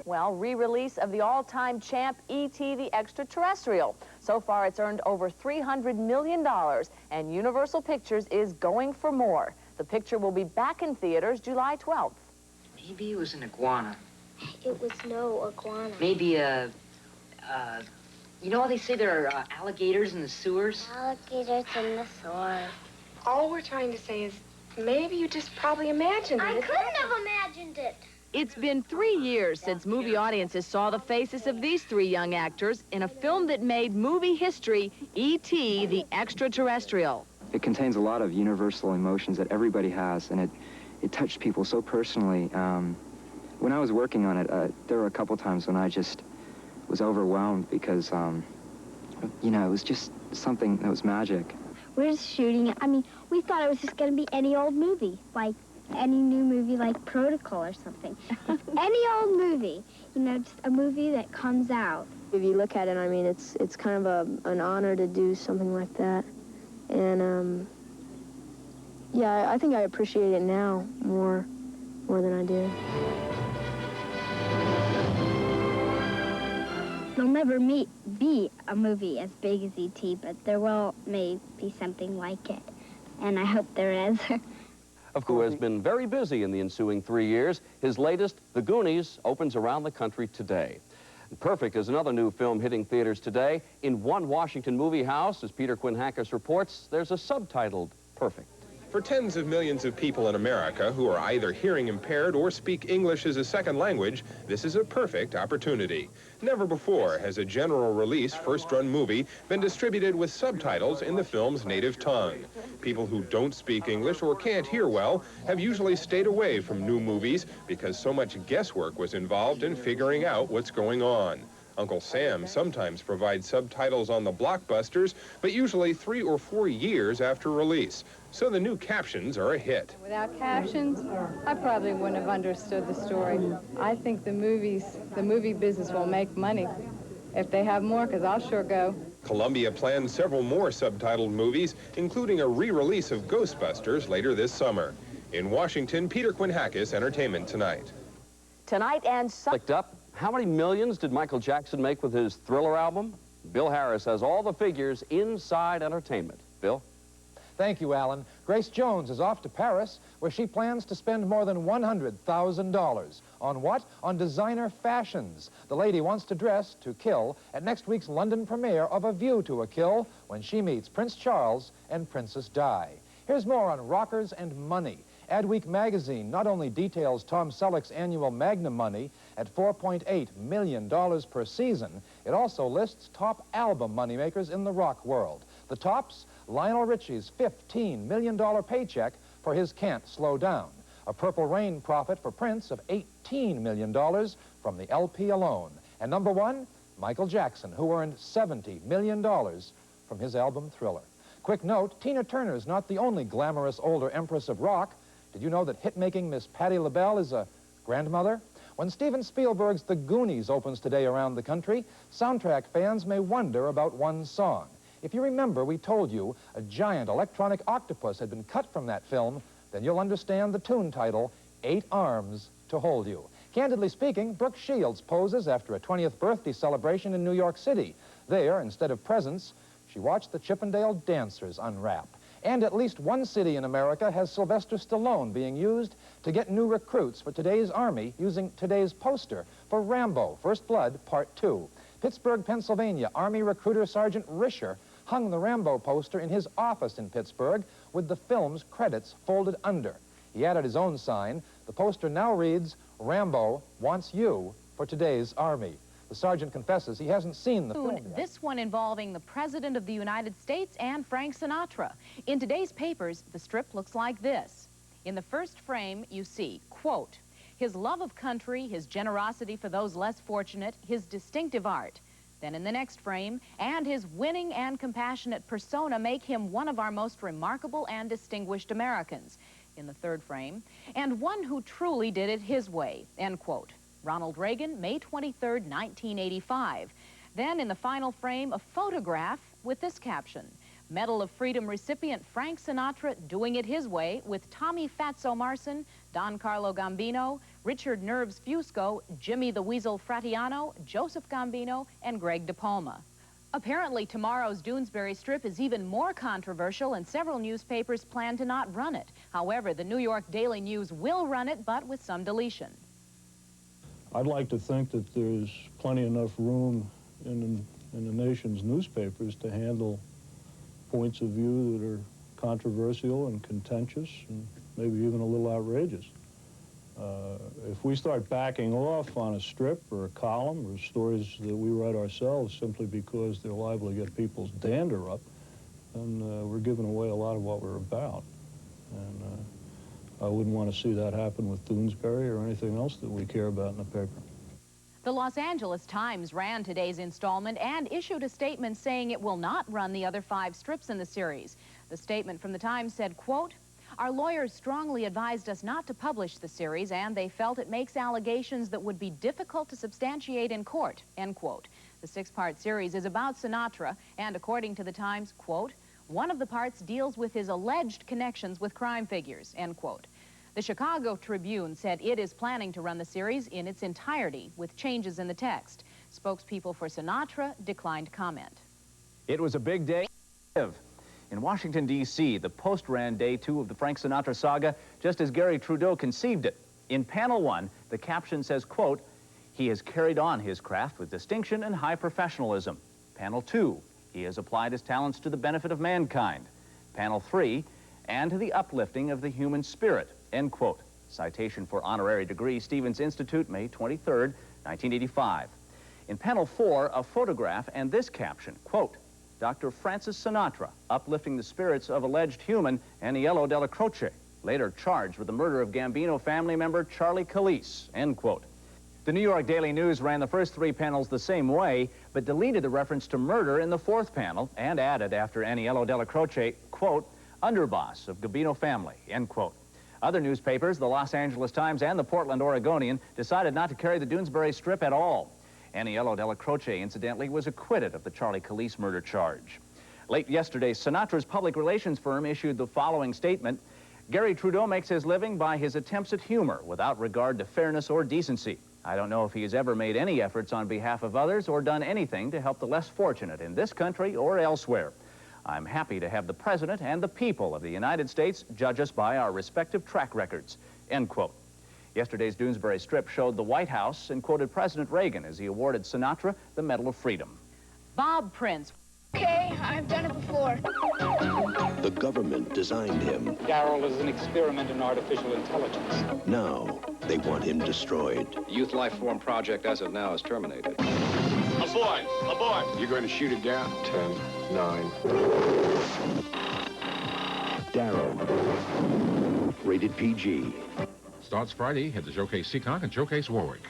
Well, re-release of the all-time champ E.T. the Extraterrestrial. So far, it's earned over $300 million, and Universal Pictures is going for more. The picture will be back in theaters July 12th. Maybe it was an iguana. It was no iguana. Maybe you know how they say there are alligators in the sewers? Alligators in the sewers. All we're trying to say is maybe you just probably imagined it. I couldn't have imagined it. It's been 3 years since movie audiences saw the faces of these three young actors in a film that made movie history, E.T. the Extraterrestrial. It contains a lot of universal emotions that everybody has, and it touched people so personally. When I was working on it, there were a couple times when I just was overwhelmed because, you know, it was just something that was magic. We're just shooting it. I mean, we thought it was just going to be any old movie, like any new movie like Protocol or something. Any old movie, you know, just a movie that comes out. If you look at it, I mean, it's kind of an honor to do something like that. And, yeah, I think I appreciate it now more than I did. There'll never be a movie as big as E.T., but there may be something like it, and I hope there is. Of course, has been very busy in the ensuing 3 years. His latest, The Goonies, opens around the country today. Perfect is another new film hitting theaters today. In one Washington movie house, as Peter Quinn Hackers reports, there's a subtitled Perfect. For tens of millions of people in America who are either hearing impaired or speak English as a second language, this is a perfect opportunity. Never before has a general release first-run movie been distributed with subtitles in the film's native tongue. People who don't speak English or can't hear well have usually stayed away from new movies because so much guesswork was involved in figuring out what's going on. Uncle Sam sometimes provides subtitles on the blockbusters, but usually 3 or 4 years after release. So the new captions are a hit. Without captions, I probably wouldn't have understood the story. I think the movie business will make money if they have more, because I'll sure go. Columbia plans several more subtitled movies, including a re-release of Ghostbusters later this summer. In Washington, Peter Quinn Hackers, Entertainment Tonight. Tonight and Looked up, how many millions did Michael Jackson make with his Thriller album? Bill Harris has all the figures inside Entertainment. Bill? Thank you, Alan. Grace Jones is off to Paris, where she plans to spend more than $100,000. On what? On designer fashions. The lady wants to dress to kill at next week's London premiere of A View to a Kill, when she meets Prince Charles and Princess Di. Here's more on rockers and money. Adweek magazine not only details Tom Selleck's annual Magnum money at $4.8 million per season, it also lists top album moneymakers in the rock world. The tops, Lionel Richie's $15 million paycheck for his Can't Slow Down, a Purple Rain profit for Prince of $18 million from the LP alone, and number one, Michael Jackson, who earned $70 million from his album Thriller. Quick note, Tina Turner's not the only glamorous older empress of rock. Did you know that hit-making Miss Patti LaBelle is a grandmother? When Steven Spielberg's The Goonies opens today around the country, soundtrack fans may wonder about one song. If you remember, we told you a giant electronic octopus had been cut from that film, then you'll understand the tune title, 8 Arms to Hold You. Candidly speaking, Brooke Shields poses after a 20th birthday celebration in New York City. There, instead of presents, she watched the Chippendale dancers unwrap. And at least one city in America has Sylvester Stallone being used to get new recruits for today's Army using today's poster for Rambo, First Blood, Part 2. Pittsburgh, Pennsylvania, Army recruiter Sergeant Risher hung the Rambo poster in his office in Pittsburgh with the film's credits folded under. He added his own sign. The poster now reads, Rambo wants you for today's Army. The sergeant confesses he hasn't seen the film yet. This one involving the President of the United States and Frank Sinatra. In today's papers, the strip looks like this. In the first frame, you see, quote, his love of country, his generosity for those less fortunate, his distinctive art. Then in the next frame, and his winning and compassionate persona make him one of our most remarkable and distinguished Americans. In the third frame, and one who truly did it his way, end quote. Ronald Reagan, May 23, 1985. Then in the final frame, a photograph with this caption, Medal of Freedom recipient Frank Sinatra doing it his way with Tommy Fatso Marson, Don Carlo Gambino, Richard Nerves Fusco, Jimmy the Weasel Fratiano, Joseph Gambino, and Greg De Palma. Apparently, tomorrow's Doonesbury Strip is even more controversial, and several newspapers plan to not run it. However, the New York Daily News will run it, but with some deletion. I'd like to think that there's plenty enough room in the nation's newspapers to handle points of view that are controversial and contentious and maybe even a little outrageous. If we start backing off on a strip or a column or stories that we write ourselves simply because they're liable to get people's dander up, then we're giving away a lot of what we're about. And I wouldn't want to see that happen with Doonesbury or anything else that we care about in the paper. The Los Angeles Times ran today's installment and issued a statement saying it will not run the other 5 strips in the series. The statement from the Times said, quote, "Our lawyers strongly advised us not to publish the series, and they felt it makes allegations that would be difficult to substantiate in court," end quote. The 6-part series is about Sinatra, and according to the Times, quote, "One of the parts deals with his alleged connections with crime figures," end quote. The Chicago Tribune said it is planning to run the series in its entirety with changes in the text. Spokespeople for Sinatra declined comment. It was a big day. In Washington, D.C., the Post ran day 2 of the Frank Sinatra saga just as Gary Trudeau conceived it. In panel 1, the caption says, quote, "He has carried on his craft with distinction and high professionalism." Panel 2, "He has applied his talents to the benefit of mankind." Panel 3, "And to the uplifting of the human spirit," end quote. Citation for honorary degree, Stevens Institute, May 23rd, 1985. In panel 4, a photograph and this caption, quote, "Dr. Francis Sinatra, uplifting the spirits of alleged human Aniello Della Croce, later charged with the murder of Gambino family member Charlie Calise," end quote. The New York Daily News ran the first 3 panels the same way, but deleted the reference to murder in the 4th panel and added after Aniello Della Croce, quote, "Underboss of Gambino family," end quote. Other newspapers, the Los Angeles Times and the Portland Oregonian, decided not to carry the Doonesbury Strip at all. Aniello Della Croce, incidentally, was acquitted of the Charlie Calise murder charge. Late yesterday, Sinatra's public relations firm issued the following statement: "Gary Trudeau makes his living by his attempts at humor without regard to fairness or decency. I don't know if he has ever made any efforts on behalf of others or done anything to help the less fortunate in this country or elsewhere. I'm happy to have the President and the people of the United States judge us by our respective track records," end quote. Yesterday's Doonesbury Strip showed the White House and quoted President Reagan as he awarded Sinatra the Medal of Freedom. Bob Prince. Okay, I've done it before. The government designed him. Darryl is an experiment in artificial intelligence. Now, they want him destroyed. The Youth Life Form project, as of now, is terminated. Aboard! Aboard! You're going to shoot it down? 10, 9. Darryl. Rated PG. Starts Friday at the Showcase Seekonk and Showcase Warwick.